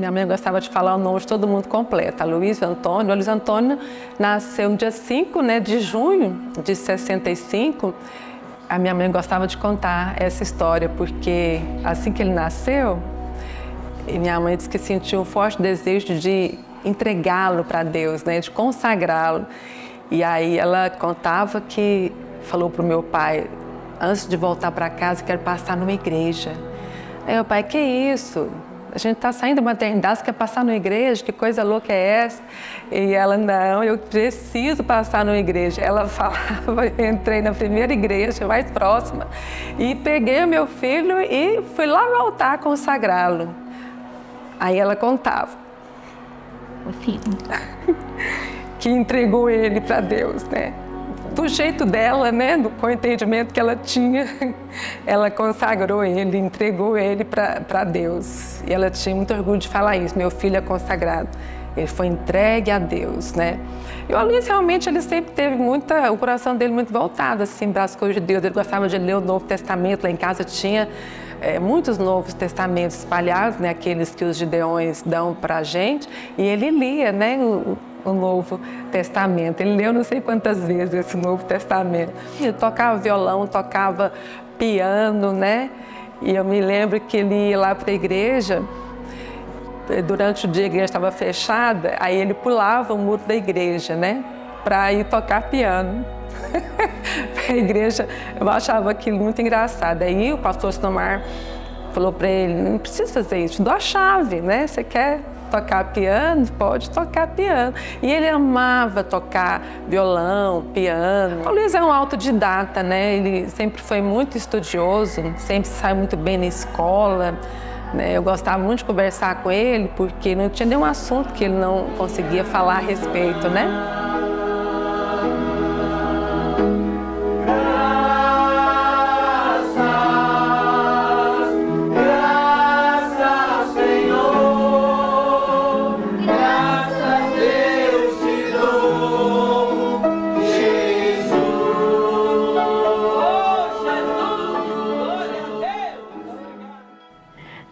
Minha mãe gostava de falar o nome de todo mundo completo. Aloysio Antônio. O Aloysio Antônio nasceu no dia 5, né, de junho de 65. A minha mãe gostava de contar essa história, porque assim que ele nasceu, minha mãe disse que sentiu um forte desejo de entregá-lo para Deus, né, de consagrá-lo. E aí ela contava que falou para o meu pai, antes de voltar para casa, quero passar numa igreja. Aí meu pai, que isso? A gente está saindo da maternidade, você quer passar numa igreja? Que coisa louca é essa? E ela, não, eu preciso passar numa igreja. Ela falava, eu entrei na primeira igreja, mais próxima, e peguei o meu filho e fui lá no altar consagrá-lo. Aí ela contava. O filho. Que entregou ele para Deus, né? Do jeito dela, né, com o entendimento que ela tinha, ela consagrou ele, entregou ele para Deus. E ela tinha muito orgulho de falar isso, meu filho é consagrado. Ele foi entregue a Deus, né? E o Aloysio realmente, ele sempre teve o coração dele muito voltado, assim, para as coisas de Deus. Ele gostava de ler o Novo Testamento, lá em casa tinha muitos Novos Testamentos espalhados, né, aqueles que os gideões dão para a gente, e ele lia, né, o Novo Testamento. Ele leu não sei quantas vezes esse Novo Testamento. Ele tocava violão, tocava piano, né? E eu me lembro que ele ia lá para a igreja, durante o dia a igreja estava fechada, aí ele pulava o muro da igreja, né? Para ir tocar piano. A igreja, eu achava aquilo muito engraçado. Aí o pastor Sinomar falou para ele, não precisa fazer isso, te dou a chave, né? Você quer tocar piano? Pode tocar piano. E ele amava tocar violão, piano. O Aloysio é um autodidata, né? Ele sempre foi muito estudioso, sempre saiu muito bem na escola, né? Eu gostava muito de conversar com ele, porque não tinha nenhum assunto que ele não conseguia falar a respeito, né?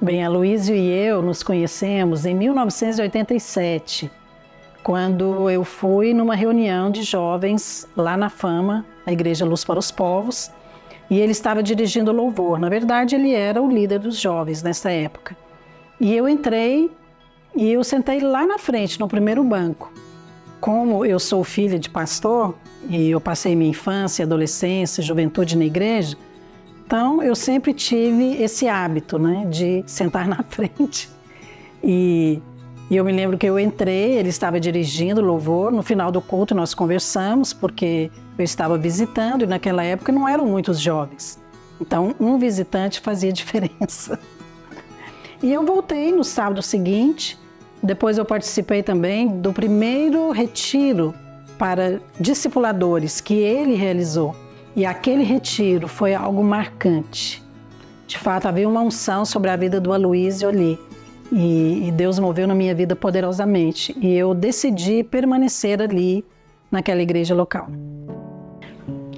Bem, Aloysio e eu nos conhecemos em 1987, quando eu fui numa reunião de jovens lá na Fama, a Igreja Luz para os Povos, e ele estava dirigindo o louvor. Na verdade, ele era o líder dos jovens nessa época. E eu entrei e eu sentei lá na frente, no primeiro banco. Como eu sou filha de pastor, e eu passei minha infância, adolescência, juventude na igreja, então eu sempre tive esse hábito, né, de sentar na frente. E eu me lembro que eu entrei, ele estava dirigindo o louvor, no final do culto nós conversamos, porque eu estava visitando e naquela época não eram muitos jovens. Então um visitante fazia diferença. E eu voltei no sábado seguinte, depois eu participei também do primeiro retiro para discipuladores que ele realizou. E aquele retiro foi algo marcante. De fato, havia uma unção sobre a vida do Aloysio ali. E Deus moveu na minha vida poderosamente. E eu decidi permanecer ali, naquela igreja local.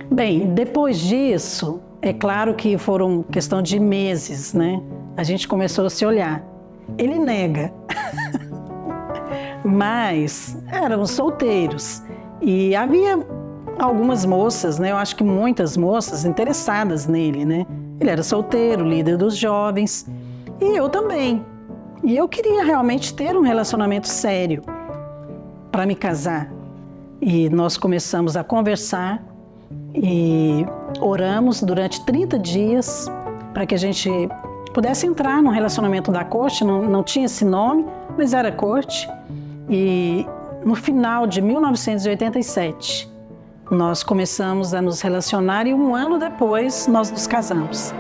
Bem, depois disso, é claro que foram questão de meses, né? A gente começou a se olhar. Ele nega. Mas éramos solteiros. E havia algumas moças, né? Eu acho que muitas moças interessadas nele, né? Ele era solteiro, líder dos jovens, e eu também. E eu queria realmente ter um relacionamento sério para me casar. E nós começamos a conversar e oramos durante 30 dias para que a gente pudesse entrar no relacionamento da corte. Não tinha esse nome, mas era corte. E no final de 1987, nós começamos a nos relacionar e um ano depois nós nos casamos.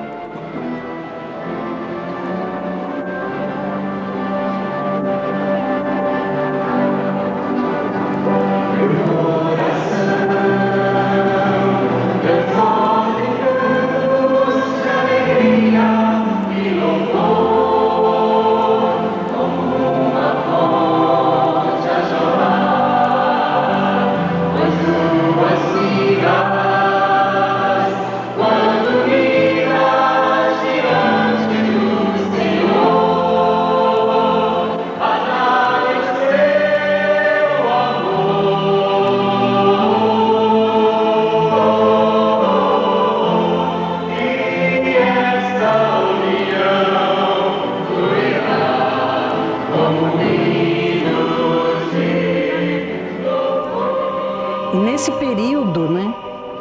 Quando nesse período, né,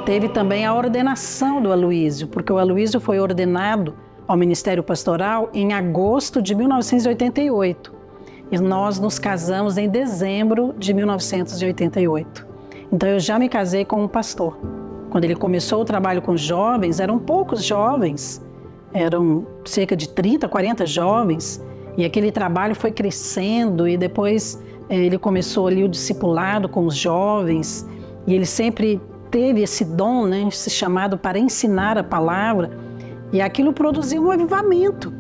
teve também a ordenação do Aloísio, porque o Aloísio foi ordenado ao Ministério Pastoral em agosto de 1988. E nós nos casamos em dezembro de 1988. Então eu já me casei com um pastor. Quando ele começou o trabalho com jovens, eram poucos jovens, eram cerca de 30, 40 jovens, e aquele trabalho foi crescendo e depois ele começou ali o discipulado com os jovens, e ele sempre teve esse dom, né, esse chamado para ensinar a palavra, e aquilo produziu um avivamento.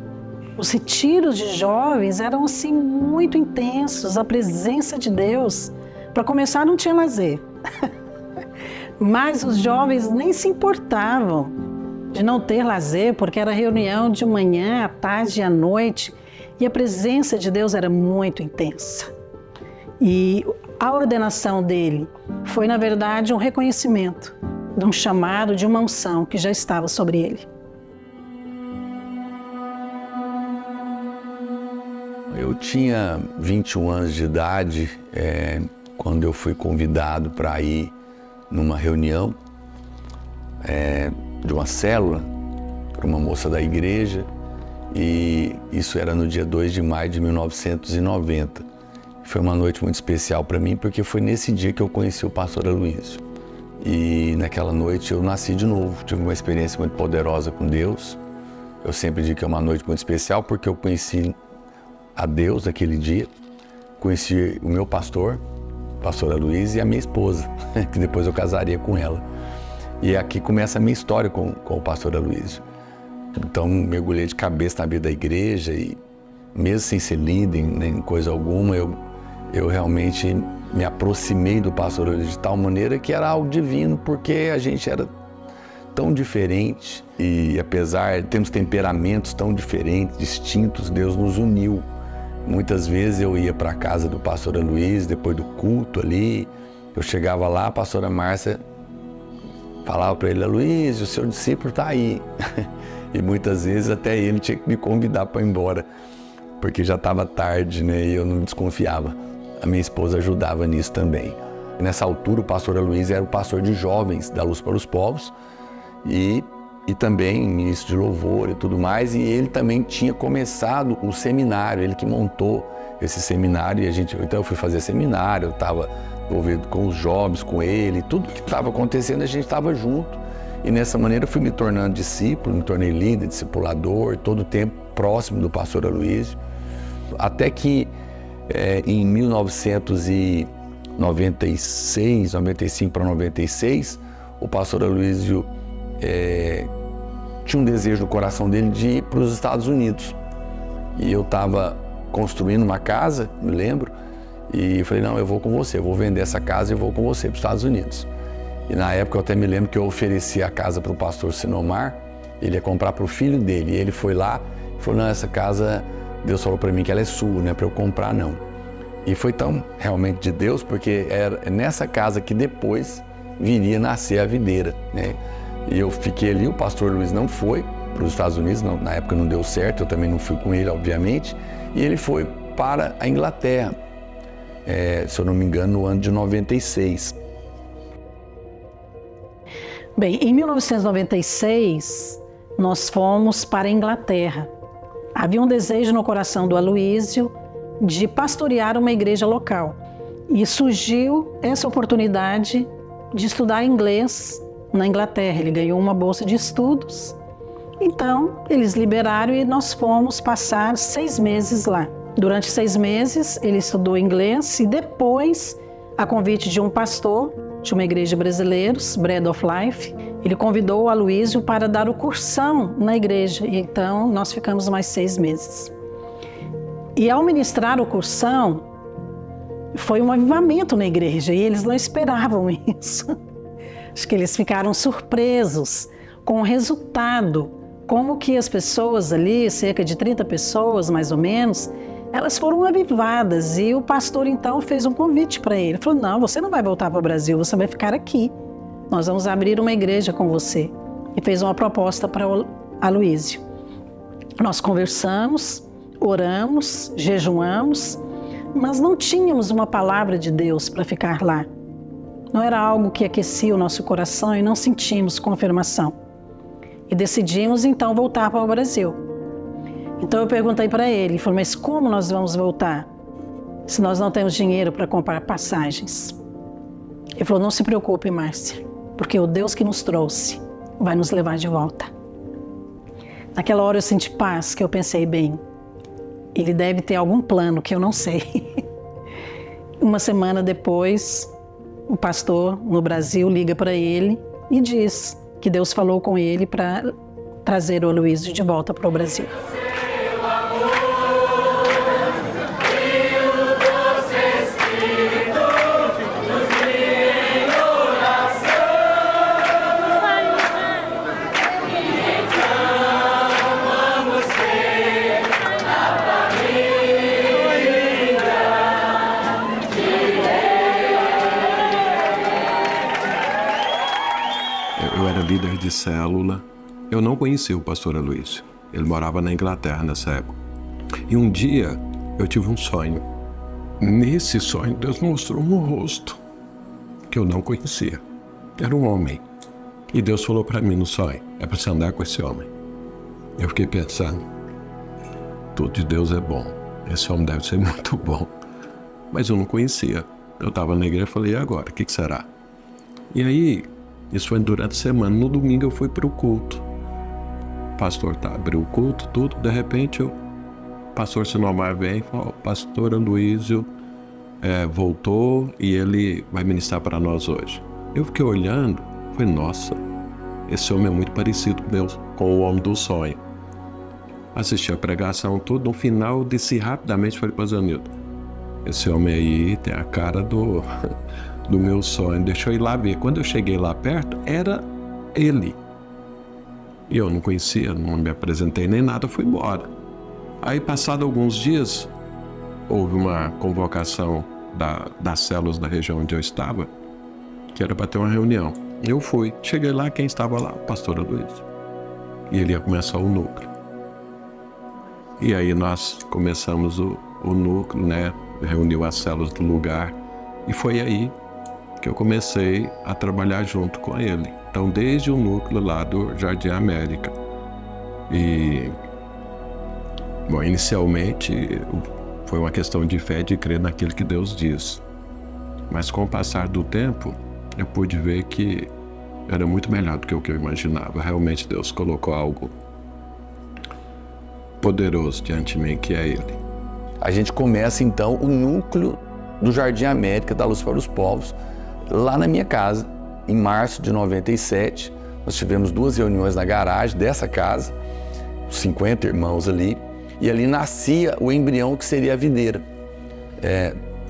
Os retiros de jovens eram assim muito intensos, a presença de Deus. Para começar, não tinha lazer, mas os jovens nem se importavam de não ter lazer, porque era reunião de manhã, à tarde e à noite, e a presença de Deus era muito intensa. E a ordenação dele foi, na verdade, um reconhecimento de um chamado, de uma unção que já estava sobre ele. Eu tinha 21 anos de idade quando eu fui convidado para ir numa reunião de uma célula para uma moça da igreja, e isso era no dia 2 de maio de 1990. Foi uma noite muito especial para mim, porque foi nesse dia que eu conheci o pastor Aloísio. E naquela noite eu nasci de novo, tive uma experiência muito poderosa com Deus. Eu sempre digo que é uma noite muito especial porque eu conheci a Deus naquele dia, conheci o meu pastor, pastor Aloísio, e a minha esposa, que depois eu casaria com ela. E aqui começa a minha história com o pastor Aloísio. Então mergulhei de cabeça na vida da igreja e mesmo sem ser líder nem coisa alguma, eu realmente me aproximei do pastor Aloísio de tal maneira que era algo divino, porque a gente era tão diferente e apesar de termos temperamentos tão diferentes, distintos, Deus nos uniu. Muitas vezes eu ia para a casa do pastor Aloísio, depois do culto ali, eu chegava lá, a pastora Márcia falava para ele: Aloísio, o seu discípulo está aí. E muitas vezes até ele tinha que me convidar para ir embora, porque já estava tarde, né? E eu não desconfiava. A minha esposa ajudava nisso também. Nessa altura, o pastor Aloísio era o pastor de jovens da Luz para os Povos e também ministro de louvor e tudo mais. E ele também tinha começado o seminário, ele que montou esse seminário. Então eu fui fazer seminário, eu estava envolvido com os jovens, com ele, tudo que estava acontecendo a gente estava junto. E nessa maneira eu fui me tornando discípulo, me tornei líder, discipulador, todo o tempo próximo do pastor Aloísio. Até que em 1996, 95 para 96, o pastor Aloísio tinha um desejo no coração dele de ir para os Estados Unidos. E eu estava construindo uma casa, me lembro, e eu falei: não, eu vou com você, eu vou vender essa casa e vou com você para os Estados Unidos. E na época eu até me lembro que eu ofereci a casa para o pastor Sinomar, ele ia comprar para o filho dele, e ele foi lá e falou: não, essa casa, Deus falou para mim que ela é sua, não é para eu comprar não. E foi tão realmente de Deus, porque era nessa casa que depois viria nascer a videira, né? E eu fiquei ali, o pastor Luiz não foi para os Estados Unidos, não, na época não deu certo, eu também não fui com ele, obviamente, e ele foi para a Inglaterra, se eu não me engano, no ano de 96. Bem, em 1996, nós fomos para a Inglaterra. Havia um desejo no coração do Aloísio de pastorear uma igreja local. E surgiu essa oportunidade de estudar inglês na Inglaterra. Ele ganhou uma bolsa de estudos. Então, eles liberaram e nós fomos passar 6 meses lá. Durante 6 meses, ele estudou inglês e depois, a convite de um pastor de uma igreja de brasileiros, Bread of Life, ele convidou o Aloísio para dar o cursão na igreja. E então, nós ficamos mais 6 meses. E ao ministrar o cursão, foi um avivamento na igreja e eles não esperavam isso. Acho que eles ficaram surpresos com o resultado, como que as pessoas ali, cerca de 30 pessoas mais ou menos, elas foram avivadas. E o pastor então fez um convite para ele. Ele falou: não, você não vai voltar para o Brasil, você vai ficar aqui. Nós vamos abrir uma igreja com você. E fez uma proposta para o Aloísio. Nós conversamos, oramos, jejuamos, mas não tínhamos uma palavra de Deus para ficar lá. não era algo que aquecia o nosso coração e não sentimos confirmação. E decidimos então voltar para o Brasil. Então eu perguntei para ele, falei, mas como nós vamos voltar se nós não temos dinheiro para comprar passagens? Ele falou, não se preocupe, Márcia, porque o Deus que nos trouxe vai nos levar de volta. Naquela hora eu senti paz, que eu pensei, bem, ele deve ter algum plano que eu não sei. Uma semana depois, o pastor no Brasil liga para ele e diz que Deus falou com ele para trazer o Aloísio de volta para o Brasil. Eu era líder de célula. Eu não conhecia o pastor Aloísio. Ele morava na Inglaterra nessa época. E um dia eu tive um sonho. Nesse sonho, Deus mostrou um rosto que eu não conhecia. Era um homem. E Deus falou para mim no sonho, é para você andar com esse homem. Eu fiquei pensando, tudo de Deus é bom. Esse homem deve ser muito bom. Mas eu não conhecia. Eu estava na igreja e falei, e agora? O que será? E aí, isso foi durante a semana. No domingo eu fui para o culto. O pastor abriu o culto, tudo. De repente, o pastor Sinomar vem e fala, o pastor Aloísio voltou e ele vai ministrar para nós hoje. Eu fiquei olhando, falei, nossa, esse homem é muito parecido com o homem do sonho. Assisti a pregação, tudo. No final, eu desci rapidamente e falei para o Zanildo, esse homem aí tem a cara do meu sonho, deixa eu ir lá ver. Quando eu cheguei lá perto, era ele. E eu não conhecia, não me apresentei nem nada, fui embora. Aí, passado alguns dias, houve uma convocação das células da região onde eu estava, que era para ter uma reunião. Eu fui, cheguei lá, quem estava lá? O pastor Aloísio. E ele ia começar o núcleo. E aí nós começamos o núcleo, né? Reuniu as células do lugar. E foi aí que eu comecei a trabalhar junto com ele. Então, desde o núcleo lá do Jardim América. E, bom, inicialmente foi uma questão de fé, de crer naquilo que Deus diz. Mas com o passar do tempo, eu pude ver que era muito melhor do que o que eu imaginava. Realmente Deus colocou algo poderoso diante de mim, que é Ele. A gente começa então o núcleo do Jardim América, da Luz para os Povos, lá na minha casa, em março de 97. Nós tivemos 2 reuniões na garagem dessa casa, 50 irmãos ali, e ali nascia o embrião que seria a videira.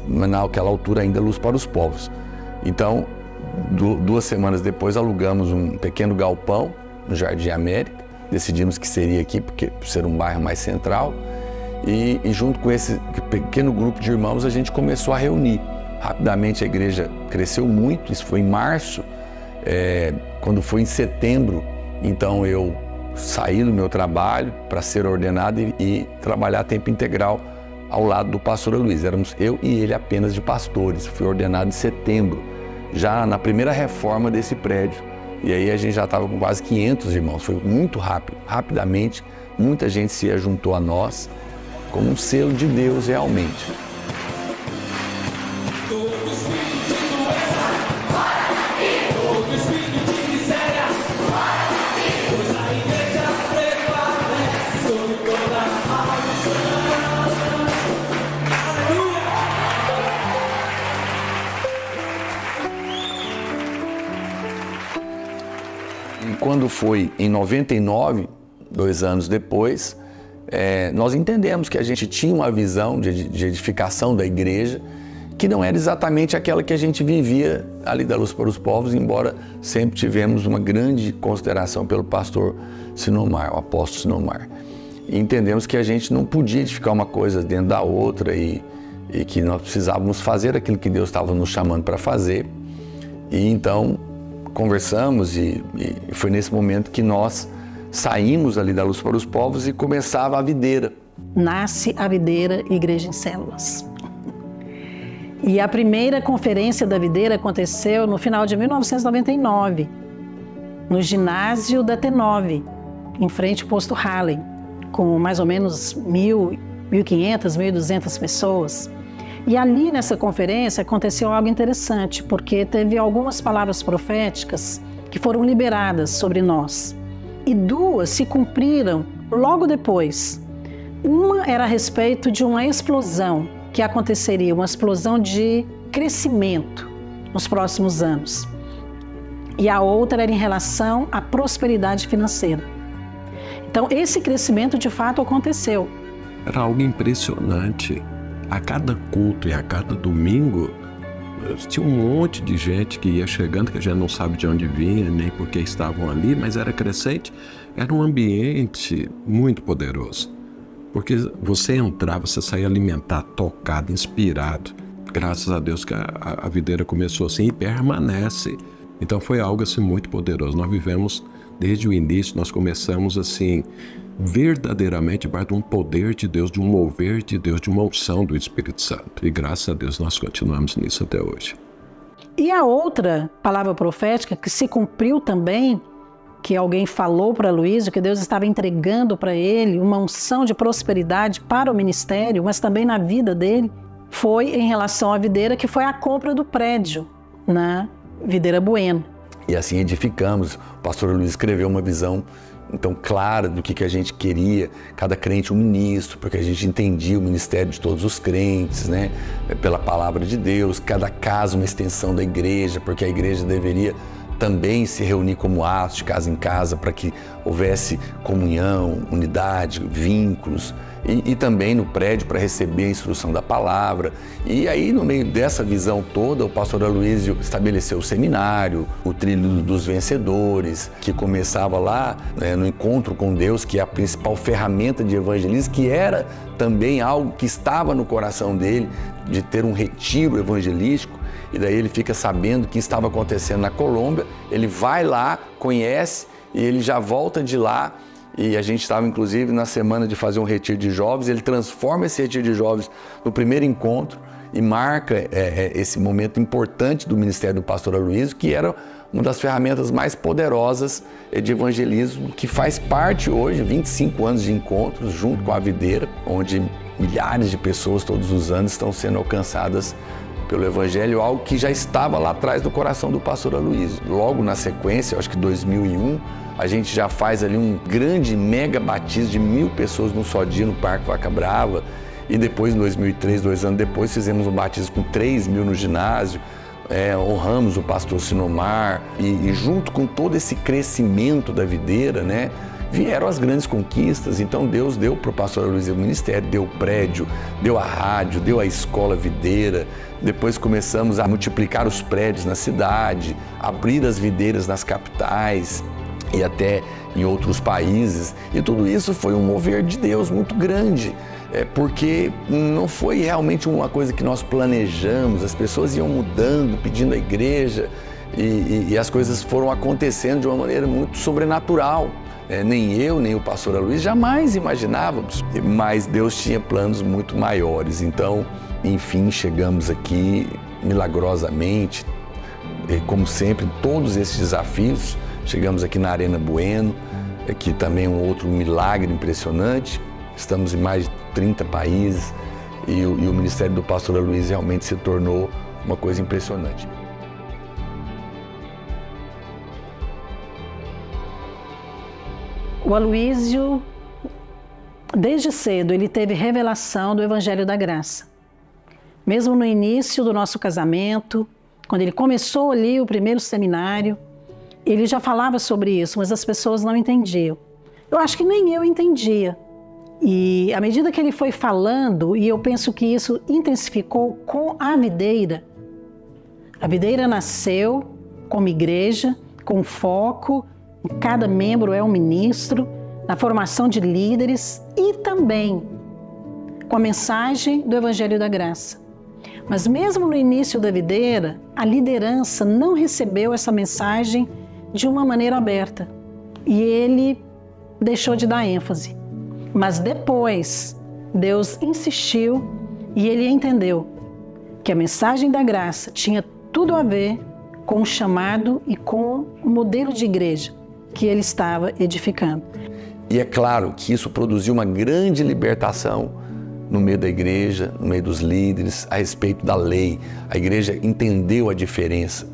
Naquela altura ainda Luz para os Povos. Então, 2 semanas depois, alugamos um pequeno galpão no Jardim América. Decidimos que seria aqui, porque por ser um bairro mais central. E junto com esse pequeno grupo de irmãos, a gente começou a reunir. Rapidamente a igreja cresceu muito, isso foi em março. Quando foi em setembro, então eu saí do meu trabalho para ser ordenado e trabalhar a tempo integral ao lado do pastor Aloísio. Éramos eu e ele apenas de pastores. Fui ordenado em setembro, já na primeira reforma desse prédio. E aí a gente já estava com quase 500 irmãos. Foi muito rápido, rapidamente. Muita gente se juntou a nós como um selo de Deus realmente. E quando foi em 99, 2 anos depois, nós entendemos que a gente tinha uma visão de edificação da igreja que não era exatamente aquela que a gente vivia ali da Luz para os Povos, embora sempre tivemos uma grande consideração pelo pastor Sinomar, o apóstolo Sinomar. E entendemos que a gente não podia edificar uma coisa dentro da outra e que nós precisávamos fazer aquilo que Deus estava nos chamando para fazer. E então conversamos e foi nesse momento que nós saímos ali da Luz para os Povos e começava a videira. Nasce a videira Igreja em Células. E a primeira conferência da videira aconteceu no final de 1999, no ginásio da T9, em frente ao posto Harley, com mais ou menos 1.500, 1.200 pessoas. E ali nessa conferência aconteceu algo interessante, porque teve algumas palavras proféticas que foram liberadas sobre nós. E duas se cumpriram logo depois. Uma era a respeito de uma explosão que aconteceria, uma explosão de crescimento nos próximos anos. E a outra era em relação à prosperidade financeira. Então, esse crescimento de fato aconteceu. Era algo impressionante. A cada culto e a cada domingo, tinha um monte de gente que ia chegando, que a gente não sabe de onde vinha, nem por que estavam ali, mas era crescente. Era um ambiente muito poderoso. Porque você entrava, você saía alimentado, tocado, inspirado. Graças a Deus que a videira começou assim e permanece. Então foi algo assim muito poderoso. Nós vivemos desde o início, nós começamos assim, verdadeiramente debaixo de um poder de Deus, de um mover de Deus, de uma unção do Espírito Santo. E graças a Deus nós continuamos nisso até hoje. E a outra palavra profética que se cumpriu também, que alguém falou para Aloísio, que Deus estava entregando para ele uma unção de prosperidade para o ministério, mas também na vida dele, foi em relação à videira, que foi a compra do prédio na Videira Bueno. E assim edificamos. O pastor Luiz escreveu uma visão então clara do que a gente queria, cada crente um ministro, porque a gente entendia o ministério de todos os crentes, né? Pela palavra de Deus, cada casa uma extensão da igreja, porque a igreja deveria também se reunir como atos de casa em casa para que houvesse comunhão, unidade, vínculos e também no prédio para receber a instrução da palavra. E aí no meio dessa visão toda o pastor Aloísio estabeleceu o seminário, o Trilho dos Vencedores, que começava lá no encontro com Deus, que é a principal ferramenta de evangelismo, que era também algo que estava no coração dele, de ter um retiro evangelístico. E daí ele fica sabendo o que estava acontecendo na Colômbia, ele vai lá, conhece e ele já volta de lá. E a gente estava inclusive na semana de fazer um retiro de jovens, ele transforma esse retiro de jovens no primeiro encontro e marca esse momento importante do ministério do pastor Aloísio, que era uma das ferramentas mais poderosas de evangelismo, que faz parte hoje, 25 anos de encontros junto com a videira, onde milhares de pessoas todos os anos estão sendo alcançadas pelo Evangelho, algo que já estava lá atrás do coração do pastor Aloísio. Logo na sequência, acho que 2001, a gente já faz ali um grande mega batismo de 1.000 pessoas num só dia no Parque Vaca Brava. E depois, em 2003, 2 anos depois, fizemos um batismo com 3.000 no ginásio. Honramos o pastor Sinomar e junto com todo esse crescimento da videira, né, vieram as grandes conquistas. Então Deus deu para o pastor Aloísio o ministério, deu o prédio, deu a rádio, deu a escola videira. Depois começamos a multiplicar os prédios na cidade, abrir as videiras nas capitais e até em outros países. E tudo isso foi um mover de Deus muito grande, porque não foi realmente uma coisa que nós planejamos. As pessoas iam mudando, pedindo à igreja e as coisas foram acontecendo de uma maneira muito sobrenatural. Nem eu, nem o pastor Aloísio jamais imaginávamos, mas Deus tinha planos muito maiores. Então, enfim, chegamos aqui milagrosamente, como sempre, todos esses desafios. Chegamos aqui na Arena Bueno, que também é um outro milagre impressionante. Estamos em mais de 30 países e o ministério do pastor Aloísio realmente se tornou uma coisa impressionante. O Aloísio, desde cedo, ele teve revelação do Evangelho da Graça. Mesmo no início do nosso casamento, quando ele começou ali o primeiro seminário, ele já falava sobre isso, mas as pessoas não entendiam. Eu acho que nem eu entendia. E à medida que ele foi falando, e eu penso que isso intensificou com a videira nasceu como igreja, com foco, cada membro é um ministro, na formação de líderes e também com a mensagem do Evangelho da Graça. Mas mesmo no início da videira, a liderança não recebeu essa mensagem de uma maneira aberta e ele deixou de dar ênfase. Mas depois, Deus insistiu e ele entendeu que a mensagem da graça tinha tudo a ver com o chamado e com o modelo de igreja que ele estava edificando. E é claro que isso produziu uma grande libertação no meio da igreja, no meio dos líderes, a respeito da lei. A igreja entendeu a diferença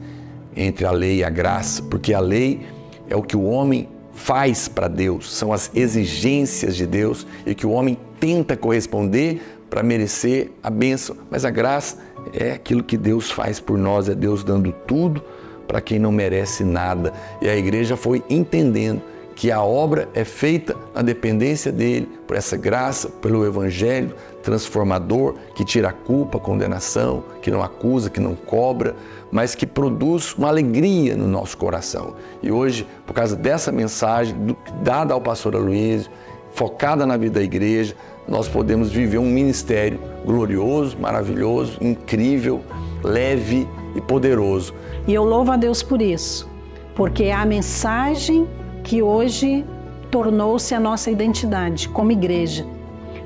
entre a lei e a graça, porque a lei é o que o homem faz para Deus, são as exigências de Deus e que o homem tenta corresponder para merecer a bênção. Mas a graça é aquilo que Deus faz por nós, é Deus dando tudo para quem não merece nada. E a igreja foi entendendo que a obra é feita na dependência dele, por essa graça, pelo evangelho transformador, que tira a culpa, a condenação, que não acusa, que não cobra, mas que produz uma alegria no nosso coração. E hoje, por causa dessa mensagem dada ao pastor Aloysio, focada na vida da igreja, nós podemos viver um ministério glorioso, maravilhoso, incrível, leve e poderoso. E eu louvo a Deus por isso, porque é a mensagem que hoje tornou-se a nossa identidade como igreja,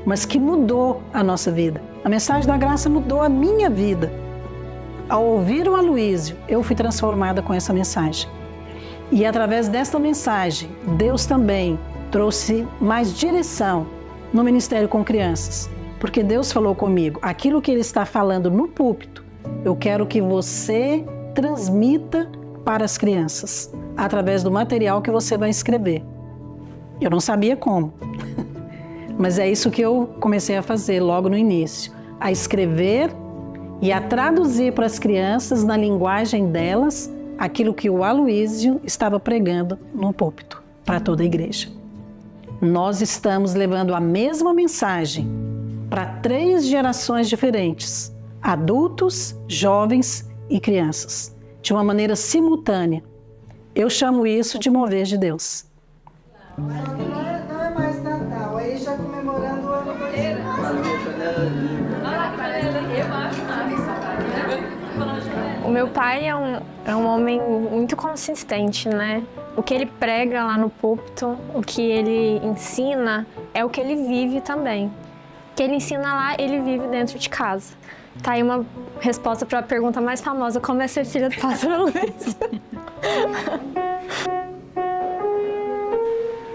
mas que mudou a nossa vida. A mensagem da graça mudou a minha vida. Ao ouvir o Aloysio, eu fui transformada com essa mensagem. E através desta mensagem, Deus também trouxe mais direção no ministério com crianças, porque Deus falou comigo, aquilo que Ele está falando no púlpito, eu quero que você transmita para as crianças, através do material que você vai escrever. Eu não sabia como, mas é isso que eu comecei a fazer logo no início, a escrever e a traduzir para as crianças, na linguagem delas, aquilo que o Aloysio estava pregando no púlpito, para toda a igreja. Nós estamos levando a mesma mensagem para 3 gerações diferentes, adultos, jovens e crianças, de uma maneira simultânea. Eu chamo isso de mover de Deus. Não é mais Natal, aí já comemorando o ano novo. O meu pai é um homem muito consistente, né? O que ele prega lá no púlpito, o que ele ensina, é o que ele vive também. O que ele ensina lá, ele vive dentro de casa. Tá aí uma resposta para a pergunta mais famosa, como é ser filha do pastor Aloysio?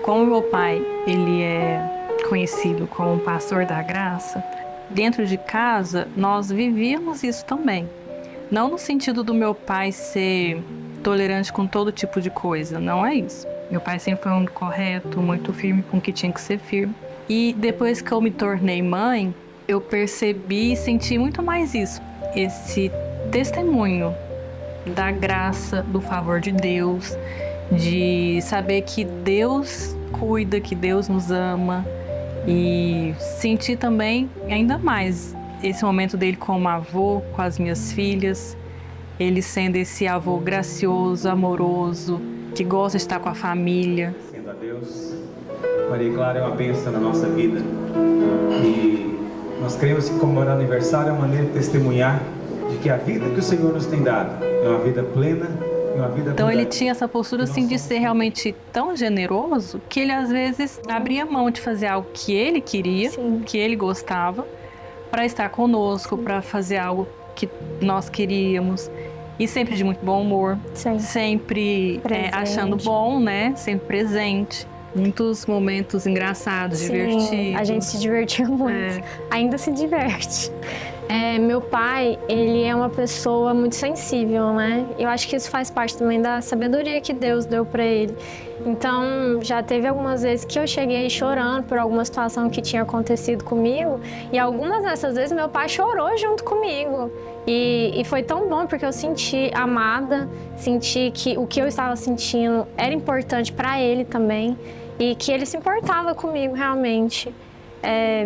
Como meu pai, ele é conhecido como pastor da graça, dentro de casa nós vivíamos isso também. Não no sentido do meu pai ser tolerante com todo tipo de coisa, não é isso. Meu pai sempre foi um correto, muito firme com o que tinha que ser firme. E depois que eu me tornei mãe, eu percebi e senti muito mais isso. Esse testemunho da graça, do favor de Deus, de saber que Deus cuida, que Deus nos ama. E sentir também ainda mais esse momento dele como avô, com as minhas filhas. Ele sendo esse avô gracioso, amoroso, que gosta de estar com a família. Sendo a Deus, Maria Clara é uma bênção na nossa vida. E nós queremos comemorar o aniversário, é uma maneira de testemunhar de que a vida que o Senhor nos tem dado é uma vida plena e uma vida Então abundante. ele tinha essa postura assim de ser realmente tão generoso que ele às vezes abria mão de fazer algo que ele queria, Sim. que ele gostava, para estar conosco, para fazer algo que nós queríamos. E sempre de muito bom humor, Sim. sempre Presente. achando bom, né? Sempre presente. Muitos momentos engraçados, divertidos. A gente se divertia muito. Ainda se diverte. Meu pai, ele é uma pessoa muito sensível, né? Eu acho que isso faz parte também da sabedoria que Deus deu para ele. Então, já teve algumas vezes que eu cheguei chorando por alguma situação que tinha acontecido comigo. E algumas dessas vezes meu pai chorou junto comigo. E foi tão bom porque eu senti amada, senti que o que eu estava sentindo era importante para ele também. E que ele se importava comigo realmente.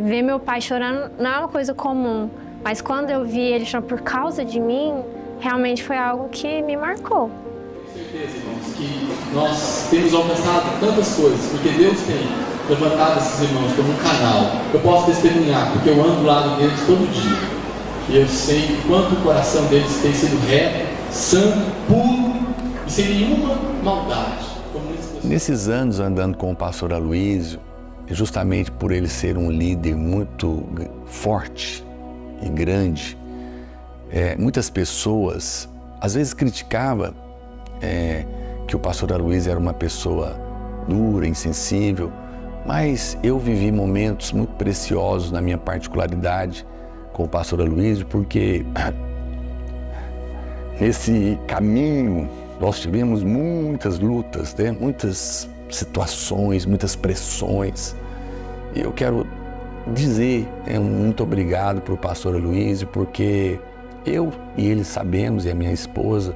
Ver meu pai chorando não é uma coisa comum. Mas quando eu vi ele chorando por causa de mim, realmente foi algo que me marcou. Certeza, irmãos, que nós temos alcançado tantas coisas, porque Deus tem levantado esses irmãos como um canal. Eu posso testemunhar, porque eu ando do lado deles todo dia. E eu sei o quanto o coração deles tem sido reto, santo, puro e sem nenhuma maldade. Nesses anos andando com o pastor Aloysio, justamente por ele ser um líder muito forte e grande, Muitas pessoas, às vezes, criticavam que o pastor Aloysio era uma pessoa dura, insensível, mas eu vivi momentos muito preciosos na minha particularidade com o pastor Aloysio, porque nesse caminho nós tivemos muitas lutas, né? Muitas situações, muitas pressões. E eu quero dizer muito obrigado para o pastor Aloysio, porque eu e ele sabemos, e a minha esposa,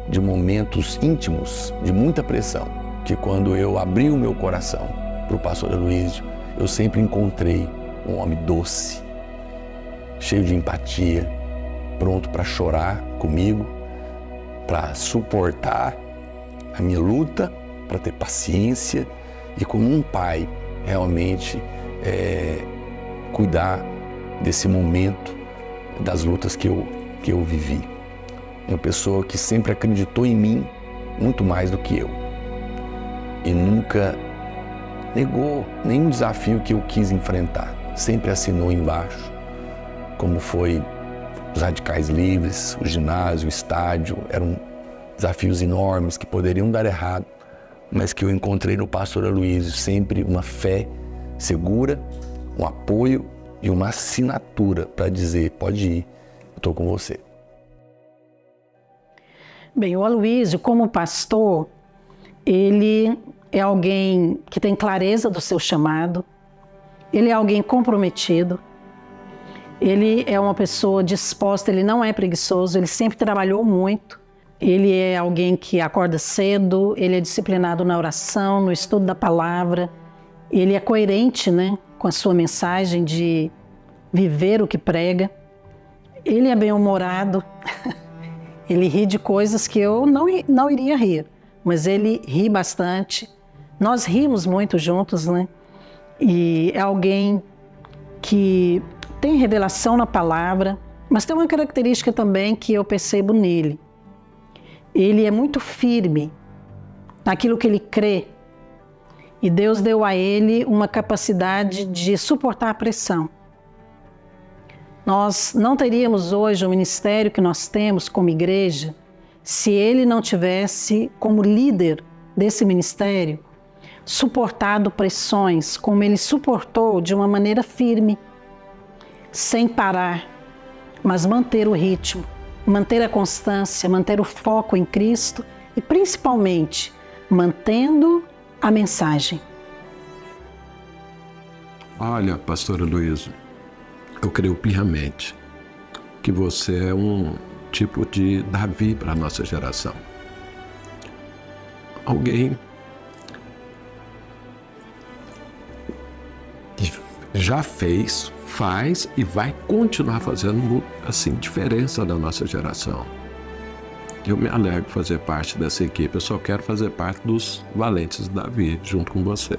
de momentos íntimos, de muita pressão, que quando eu abri o meu coração para o pastor Aloysio, eu sempre encontrei um homem doce, cheio de empatia, pronto para chorar comigo, para suportar a minha luta, para ter paciência e, como um pai, realmente cuidar desse momento, das lutas que eu vivi. Uma pessoa que sempre acreditou em mim muito mais do que eu e nunca negou nenhum desafio que eu quis enfrentar. Sempre assinou embaixo, como foi os Radicais Livres, o ginásio, o estádio. Eram desafios enormes que poderiam dar errado, mas que eu encontrei no pastor Aloysio sempre uma fé segura, um apoio e uma assinatura para dizer: pode ir, eu estou com você. Bem, o Aloysio, como pastor, ele é alguém que tem clareza do seu chamado, ele é alguém comprometido, ele é uma pessoa disposta, ele não é preguiçoso, ele sempre trabalhou muito, ele é alguém que acorda cedo, ele é disciplinado na oração, no estudo da palavra, ele é coerente, né, com a sua mensagem de viver o que prega, ele é bem-humorado, ele ri de coisas que eu não iria rir, mas ele ri bastante. Nós rimos muito juntos, né? E é alguém que tem revelação na palavra, mas tem uma característica também que eu percebo nele. Ele é muito firme naquilo que ele crê. E Deus deu a ele uma capacidade de suportar a pressão. Nós não teríamos hoje o ministério que nós temos como igreja se ele não tivesse, como líder desse ministério, suportado pressões, como ele suportou de uma maneira firme, sem parar, mas manter o ritmo, manter a constância, manter o foco em Cristo e, principalmente, mantendo a mensagem. Olha, pastor Aloysio, eu creio piamente que você é um tipo de Davi para a nossa geração. Alguém que já fez, faz e vai continuar fazendo assim diferença na nossa geração. Eu me alegro de fazer parte dessa equipe. Eu só quero fazer parte dos valentes de Davi junto com você.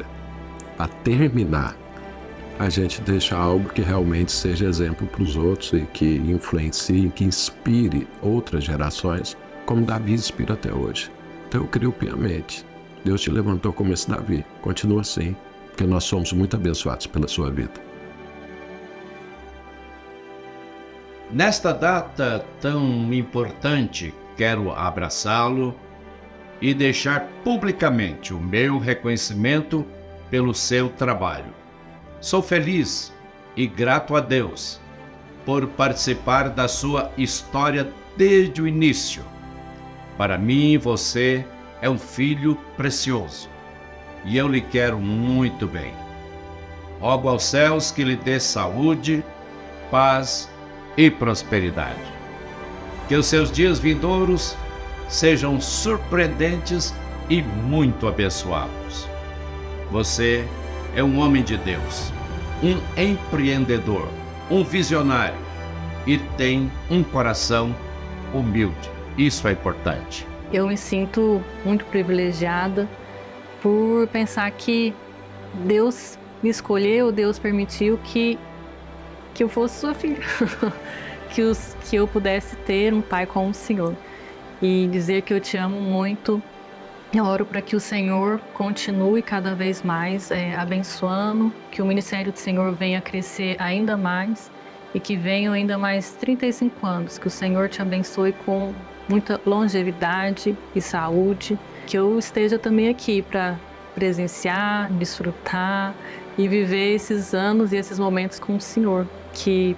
Para terminar, a gente deixa algo que realmente seja exemplo para os outros e que influencie, que inspire outras gerações, como Davi inspira até hoje. Então eu creio piamente. Deus te levantou como esse Davi. Continua assim, porque nós somos muito abençoados pela sua vida. Nesta data tão importante, quero abraçá-lo e deixar publicamente o meu reconhecimento pelo seu trabalho. Sou feliz e grato a Deus por participar da sua história desde o início. Para mim, você é um filho precioso e eu lhe quero muito bem. Rogo aos céus que lhe dê saúde, paz e prosperidade. Que os seus dias vindouros sejam surpreendentes e muito abençoados. Você é um homem de Deus, um empreendedor, um visionário e tem um coração humilde. Isso é importante. Eu me sinto muito privilegiada por pensar que Deus me escolheu, Deus permitiu que eu fosse sua filha, que eu pudesse ter um pai como o Senhor e dizer que eu te amo muito. Eu oro para que o Senhor continue cada vez mais abençoando, que o ministério do Senhor venha crescer ainda mais e que venham ainda mais 35 anos. Que o Senhor te abençoe com muita longevidade e saúde. Que eu esteja também aqui para presenciar, desfrutar e viver esses anos e esses momentos com o Senhor, que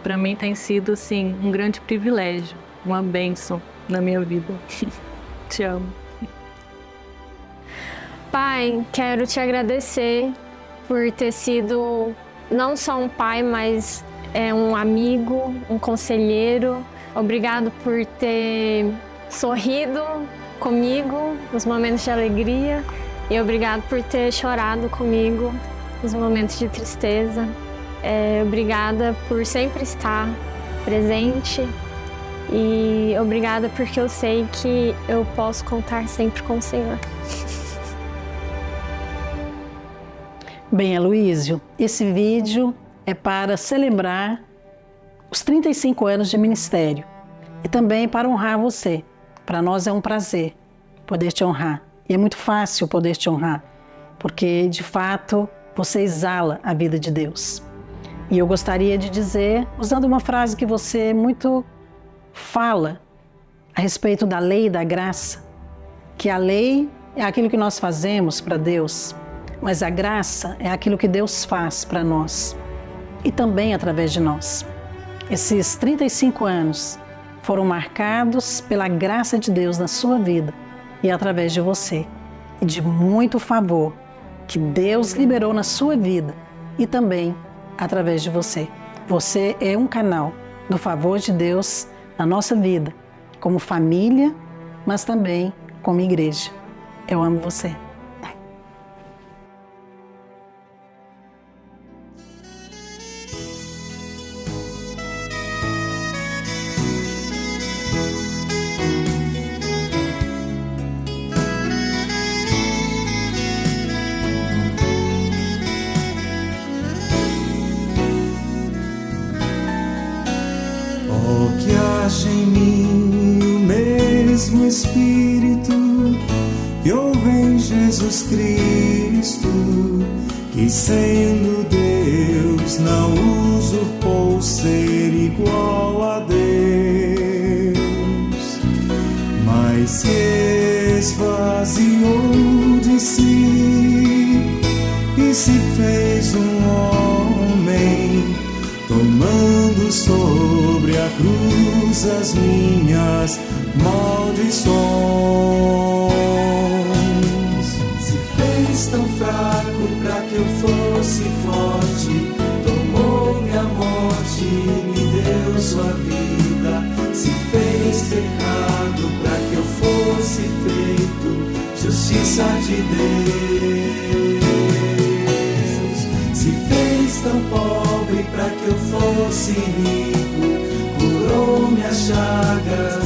para mim tem sido assim um grande privilégio, uma bênção na minha vida. Te amo. Pai, quero te agradecer por ter sido não só um pai, mas um amigo, um conselheiro. Obrigado por ter sorrido comigo nos momentos de alegria e obrigado por ter chorado comigo nos momentos de tristeza. Obrigada por sempre estar presente e obrigada porque eu sei que eu posso contar sempre com o Senhor. Bem, Aloísio, esse vídeo é para celebrar os 35 anos de ministério e também para honrar você. Para nós é um prazer poder te honrar. E é muito fácil poder te honrar, porque de fato você exala a vida de Deus. E eu gostaria de dizer, usando uma frase que você muito fala a respeito da lei e da graça, que a lei é aquilo que nós fazemos para Deus, mas a graça é aquilo que Deus faz para nós e também através de nós. Esses 35 anos foram marcados pela graça de Deus na sua vida e através de você, e de muito favor que Deus liberou na sua vida e também através de você. Você é um canal do favor de Deus na nossa vida, como família, mas também como igreja. Eu amo você. Que haja em mim o mesmo Espírito que houve em Jesus Cristo, que sendo Deus não usurpou ser igual a Deus, mas se esvaziou de si e se fez um homem, tomando sobre a cruz as minhas maldições. Se fez tão fraco para que eu fosse forte, tomou minha morte e me deu sua vida. Se fez pecado para que eu fosse feito justiça de Deus. Se fez tão pobre para que eu fosse rico, curou minhas chagas